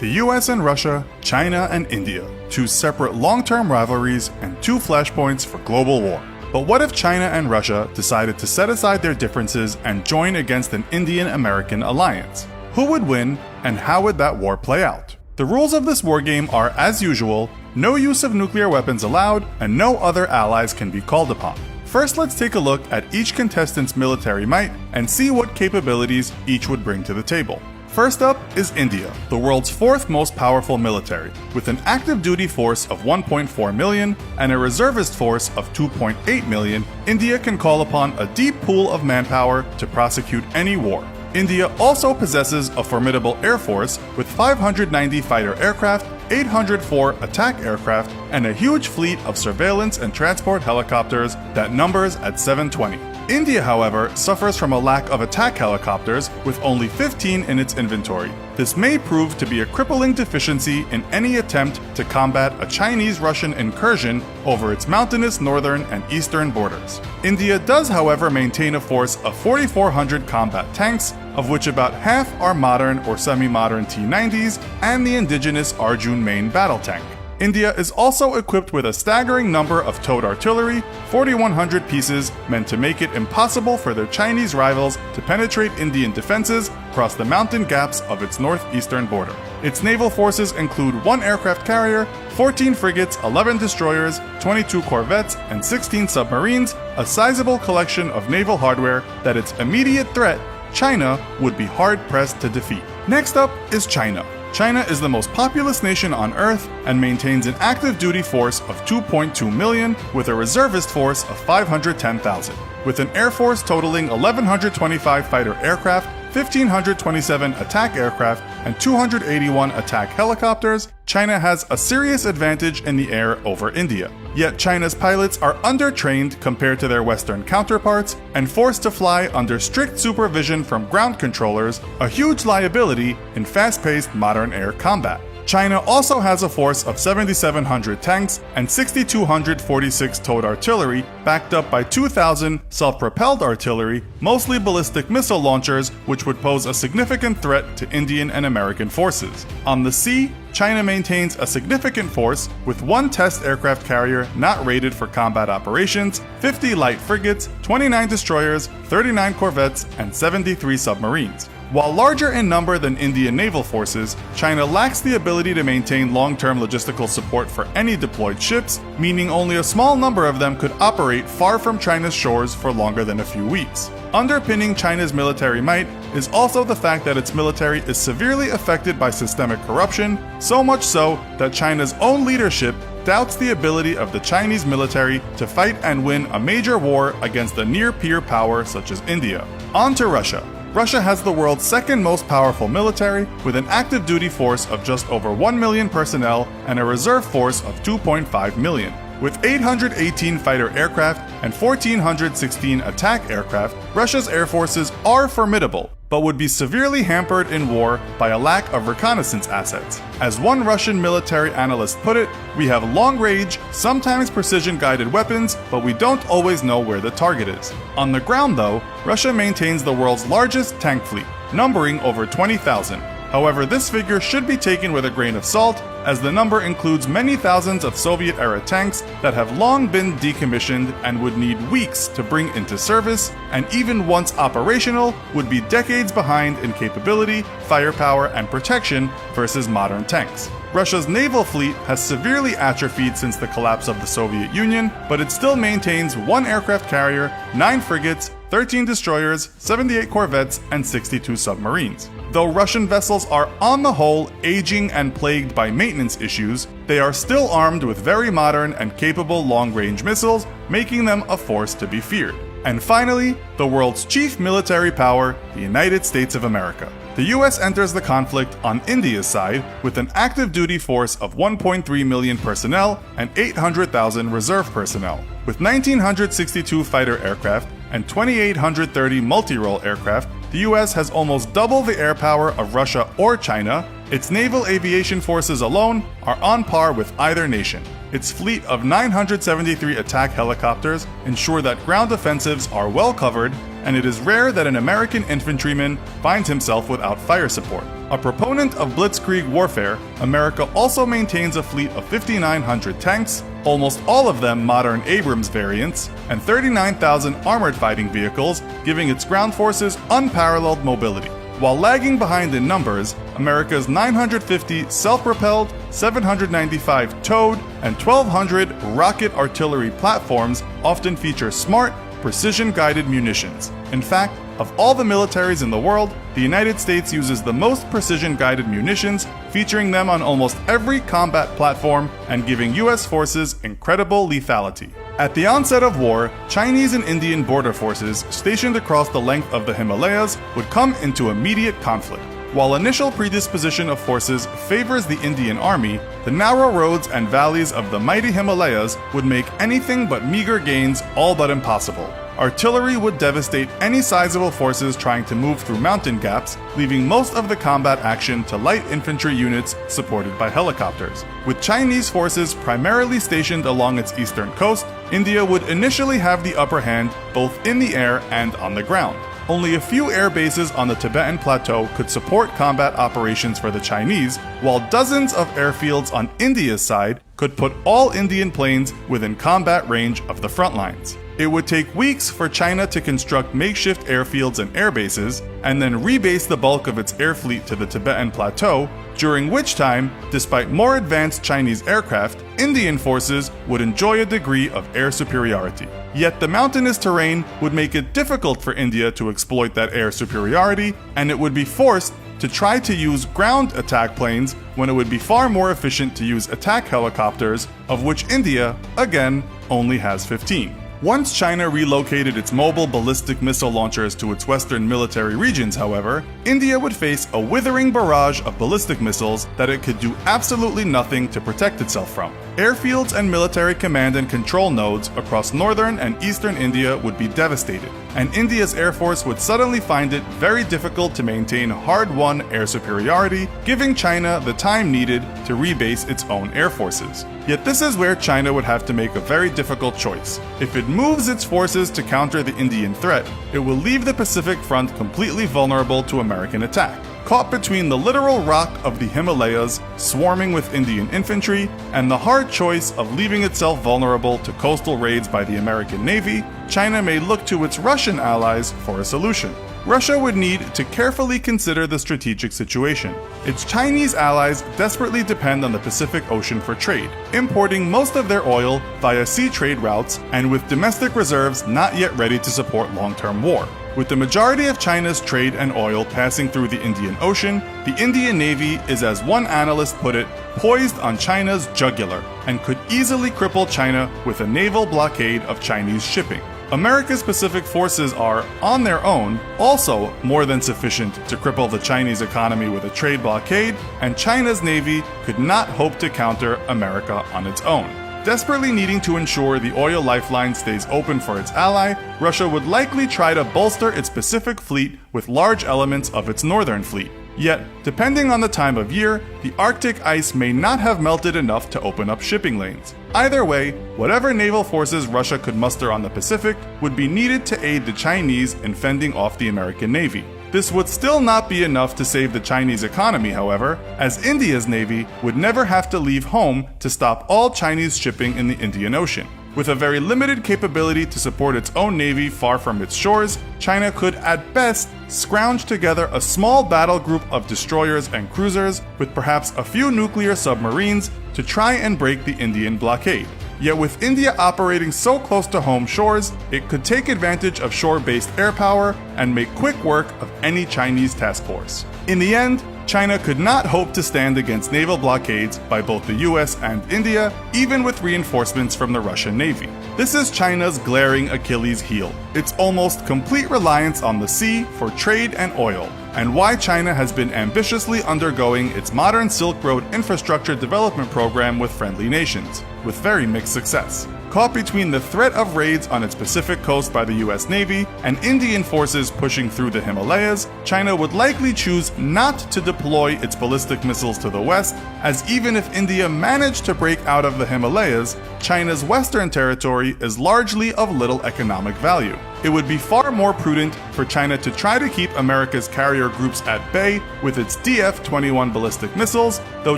The US and Russia, China and India, two separate long-term rivalries and two flashpoints for global war. But what if China and Russia decided to set aside their differences and join against an Indian-American alliance? Who would win, and how would that war play out? The rules of this wargame are, as usual, no use of nuclear weapons allowed, and no other allies can be called upon. First, let's take a look at each contestant's military might and see what capabilities each would bring to the table. First up is India, the world's fourth most powerful military. With an active duty force of 1.4 million and a reservist force of 2.8 million, India can call upon a deep pool of manpower to prosecute any war. India also possesses a formidable air force with 590 fighter aircraft, 804 attack aircraft, and a huge fleet of surveillance and transport helicopters that numbers at 720. India, however, suffers from a lack of attack helicopters with only 15 in its inventory. This may prove to be a crippling deficiency in any attempt to combat a Chinese-Russian incursion over its mountainous northern and eastern borders. India does, however, maintain a force of 4,400 combat tanks, of which about half are modern or semi-modern T-90s and the indigenous Arjun main battle tank. India is also equipped with a staggering number of towed artillery, 4,100 pieces, meant to make it impossible for their Chinese rivals to penetrate Indian defenses across the mountain gaps of its northeastern border. Its naval forces include 1 aircraft carrier, 14 frigates, 11 destroyers, 22 corvettes, and 16 submarines, a sizable collection of naval hardware that its immediate threat, China, would be hard-pressed to defeat. Next up is China. China is the most populous nation on Earth and maintains an active duty force of 2.2 million with a reservist force of 510,000. With an air force totaling 1,125 fighter aircraft, 1,527 attack aircraft, and 281 attack helicopters, China has a serious advantage in the air over India. Yet China's pilots are undertrained compared to their Western counterparts and forced to fly under strict supervision from ground controllers, a huge liability in fast-paced modern air combat. China also has a force of 7,700 tanks and 6,246 towed artillery, backed up by 2,000 self-propelled artillery, mostly ballistic missile launchers, which would pose a significant threat to Indian and American forces. On the sea, China maintains a significant force with 1 test aircraft carrier not rated for combat operations, 50 light frigates, 29 destroyers, 39 corvettes, and 73 submarines. While larger in number than Indian naval forces, China lacks the ability to maintain long-term logistical support for any deployed ships, meaning only a small number of them could operate far from China's shores for longer than a few weeks. Underpinning China's military might is also the fact that its military is severely affected by systemic corruption, so much so that China's own leadership doubts the ability of the Chinese military to fight and win a major war against a near-peer power such as India. On to Russia. Russia has the world's second most powerful military, with an active duty force of just over 1 million personnel and a reserve force of 2.5 million. With 818 fighter aircraft and 1,416 attack aircraft, Russia's air forces are formidable, but would be severely hampered in war by a lack of reconnaissance assets. As one Russian military analyst put it, we have long-range, sometimes precision-guided weapons, but we don't always know where the target is. On the ground, though, Russia maintains the world's largest tank fleet, numbering over 20,000. However, this figure should be taken with a grain of salt, as the number includes many thousands of Soviet-era tanks that have long been decommissioned and would need weeks to bring into service, and even once operational, would be decades behind in capability, firepower, and protection versus modern tanks. Russia's naval fleet has severely atrophied since the collapse of the Soviet Union, but it still maintains 1 aircraft carrier, 9 frigates, 13 destroyers, 78 corvettes, and 62 submarines. Though Russian vessels are on the whole aging and plagued by maintenance issues, they are still armed with very modern and capable long-range missiles, making them a force to be feared. And finally, the world's chief military power, the United States of America. The US enters the conflict on India's side with an active duty force of 1.3 million personnel and 800,000 reserve personnel. With 1,962 fighter aircraft and 2,830 multi-role aircraft, the US has almost double the air power of Russia or China. Its naval aviation forces alone are on par with either nation. Its fleet of 973 attack helicopters ensure that ground offensives are well covered, and it is rare that an American infantryman finds himself without fire support. A proponent of blitzkrieg warfare, America also maintains a fleet of 5,900 tanks, almost all of them modern Abrams variants, and 39,000 armored fighting vehicles, giving its ground forces unparalleled mobility. While lagging behind in numbers, America's 950 self-propelled, 795 towed, and 1,200 rocket artillery platforms often feature smart, precision-guided munitions. In fact, of all the militaries in the world, the United States uses the most precision-guided munitions, featuring them on almost every combat platform and giving US forces incredible lethality. At the onset of war, Chinese and Indian border forces stationed across the length of the Himalayas would come into immediate conflict. While initial predisposition of forces favors the Indian army, the narrow roads and valleys of the mighty Himalayas would make anything but meager gains all but impossible. Artillery would devastate any sizable forces trying to move through mountain gaps, leaving most of the combat action to light infantry units supported by helicopters. With Chinese forces primarily stationed along its eastern coast, India would initially have the upper hand both in the air and on the ground. Only a few air bases on the Tibetan Plateau could support combat operations for the Chinese, while dozens of airfields on India's side could put all Indian planes within combat range of the front lines. It would take weeks for China to construct makeshift airfields and air bases, and then rebase the bulk of its air fleet to the Tibetan Plateau, during which time, despite more advanced Chinese aircraft, Indian forces would enjoy a degree of air superiority. Yet the mountainous terrain would make it difficult for India to exploit that air superiority, and it would be forced to try to use ground attack planes when it would be far more efficient to use attack helicopters, of which India, again, only has 15. Once China relocated its mobile ballistic missile launchers to its western military regions, however, India would face a withering barrage of ballistic missiles that it could do absolutely nothing to protect itself from. Airfields and military command and control nodes across northern and eastern India would be devastated, and India's Air Force would suddenly find it very difficult to maintain hard-won air superiority, giving China the time needed to rebase its own air forces. Yet this is where China would have to make a very difficult choice. If it moves its forces to counter the Indian threat, it will leave the Pacific front completely vulnerable to American attack. Caught between the literal rock of the Himalayas, swarming with Indian infantry, and the hard choice of leaving itself vulnerable to coastal raids by the American Navy, China may look to its Russian allies for a solution. Russia would need to carefully consider the strategic situation. Its Chinese allies desperately depend on the Pacific Ocean for trade, importing most of their oil via sea trade routes and with domestic reserves not yet ready to support long-term war. With the majority of China's trade and oil passing through the Indian Ocean, the Indian Navy is, as one analyst put it, poised on China's jugular and could easily cripple China with a naval blockade of Chinese shipping. America's Pacific forces are, on their own, also more than sufficient to cripple the Chinese economy with a trade blockade, and China's Navy could not hope to counter America on its own. Desperately needing to ensure the oil lifeline stays open for its ally, Russia would likely try to bolster its Pacific fleet with large elements of its northern fleet. Yet, depending on the time of year, the Arctic ice may not have melted enough to open up shipping lanes. Either way, whatever naval forces Russia could muster on the Pacific would be needed to aid the Chinese in fending off the American Navy. This would still not be enough to save the Chinese economy, however, as India's Navy would never have to leave home to stop all Chinese shipping in the Indian Ocean. With a very limited capability to support its own navy far from its shores, China could at best scrounge together a small battle group of destroyers and cruisers with perhaps a few nuclear submarines to try and break the Indian blockade. Yet with India operating so close to home shores, it could take advantage of shore-based air power and make quick work of any Chinese task force. In the end, China could not hope to stand against naval blockades by both the US and India, even with reinforcements from the Russian Navy. This is China's glaring Achilles heel, its almost complete reliance on the sea for trade and oil, and why China has been ambitiously undergoing its modern Silk Road infrastructure development program with friendly nations, with very mixed success. Caught between the threat of raids on its Pacific coast by the US Navy and Indian forces pushing through the Himalayas, China would likely choose not to deploy its ballistic missiles to the west, as even if India managed to break out of the Himalayas, China's western territory is largely of little economic value. It would be far more prudent for China to try to keep America's carrier groups at bay with its DF-21 ballistic missiles, though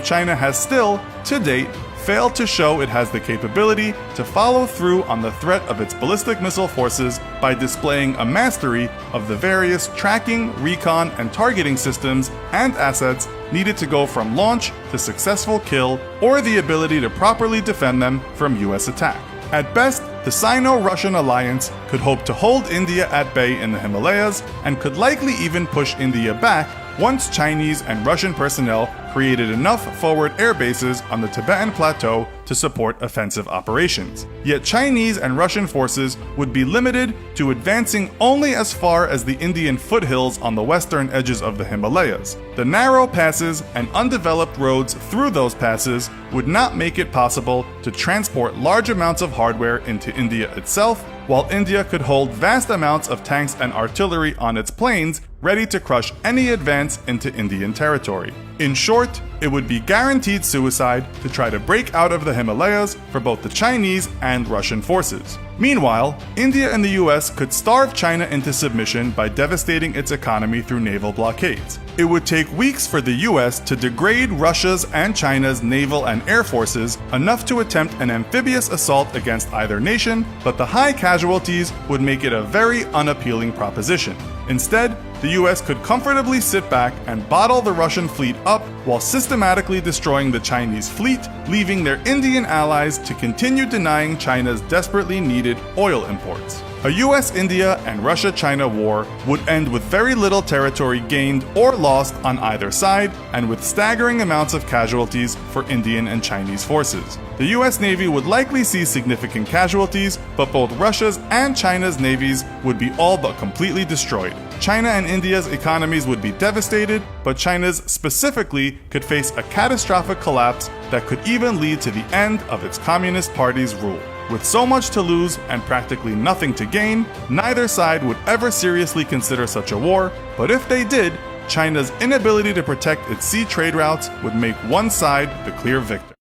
China has still, to date, failed to show it has the capability to follow through on the threat of its ballistic missile forces by displaying a mastery of the various tracking, recon, and targeting systems and assets needed to go from launch to successful kill, or the ability to properly defend them from US attack. At best, the Sino-Russian alliance could hope to hold India at bay in the Himalayas and could likely even push India back once Chinese and Russian personnel created enough forward air bases on the Tibetan Plateau to support offensive operations. Yet Chinese and Russian forces would be limited to advancing only as far as the Indian foothills on the western edges of the Himalayas. The narrow passes and undeveloped roads through those passes would not make it possible to transport large amounts of hardware into India itself, while India could hold vast amounts of tanks and artillery on its plains ready to crush any advance into Indian territory. In short, it would be guaranteed suicide to try to break out of the Himalayas for both the Chinese and Russian forces. Meanwhile, India and the US could starve China into submission by devastating its economy through naval blockades. It would take weeks for the US to degrade Russia's and China's naval and air forces enough to attempt an amphibious assault against either nation, but the high casualties would make it a very unappealing proposition. Instead, the US could comfortably sit back and bottle the Russian fleet up while systematically destroying the Chinese fleet, leaving their Indian allies to continue denying China's desperately needed oil imports. A US-India and Russia-China war would end with very little territory gained or lost on either side, and with staggering amounts of casualties for Indian and Chinese forces. The US Navy would likely see significant casualties, but both Russia's and China's navies would be all but completely destroyed. China and India's economies would be devastated, but China's specifically could face a catastrophic collapse that could even lead to the end of its Communist Party's rule. With so much to lose and practically nothing to gain, neither side would ever seriously consider such a war, but if they did, China's inability to protect its sea trade routes would make one side the clear victor.